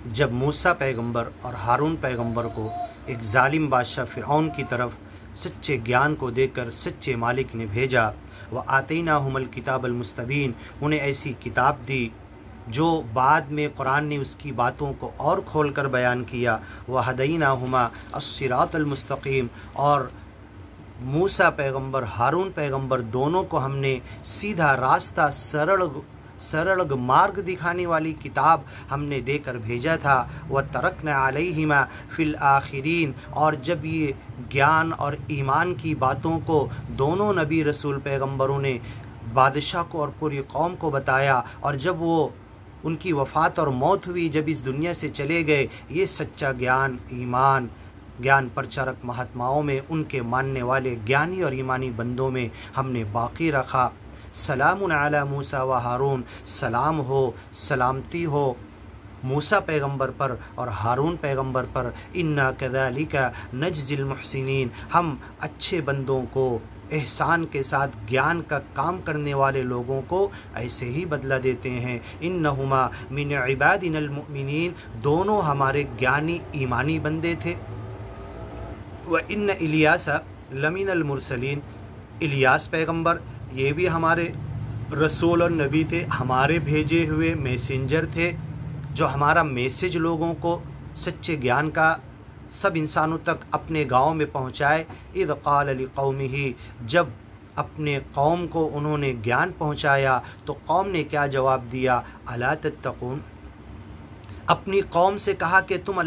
जब मूसा पैगंबर और हारून पैगंबर को एक जालिम बादशाह फ़िरऔन की तरफ सच्चे ज्ञान को देकर सच्चे मालिक ने भेजा, वह आतैनाहुमुल किताबल मुस्तबीन, उन्हें ऐसी किताब दी जो बाद में कुरान ने उसकी बातों को और खोल कर बयान किया। वह हदैनाहुमा अस्सिरातल मुस्तकीम, और मूसा पैगंबर हारून पैगंबर दोनों को हमने सीधा रास्ता सरल मार्ग दिखाने वाली किताब हमने देकर भेजा था। वह तरकना अलैहिमा फ़िल आखिरीन, और जब ये ज्ञान और ईमान की बातों को दोनों नबी रसूल पैगंबरों ने बादशाह को और पूरी कौम को बताया, और जब वो उनकी वफ़ात और मौत हुई, जब इस दुनिया से चले गए, ये सच्चा ज्ञान ईमान ज्ञान प्रचारक महात्माओं में, उनके मानने वाले ज्ञानी और ईमानी बंदों में हमने बाकी रखा। सलामुन अला मूसा व हारून, सलाम हो, सलामती हो मूसा पैगंबर पर और हारून पैगंबर पर। इन्ना कज़ालिका नजज़िल मुहसिनीन, हम अच्छे बंदों को एहसान के साथ ज्ञान का काम करने वाले लोगों को ऐसे ही बदला देते हैं। इन्नहुमा मिन इबादिनल मुमिनीन, दोनों हमारे ज्ञानी ईमानी बंदे थे। व इन्न इलियासा लमिनल मुरसलीन, इलियास पैगंबर ये भी हमारे रसूल और नबी थे, हमारे भेजे हुए मैसेंजर थे, जो हमारा मैसेज लोगों को सच्चे ज्ञान का सब इंसानों तक अपने गांव में पहुंचाए। इज़ क़ाल लिक़ौमिही, जब अपने कौम को उन्होंने ज्ञान पहुंचाया तो कौम ने क्या जवाब दिया, अला तत्तक़ून, अपनी कौम से कहा कि तुम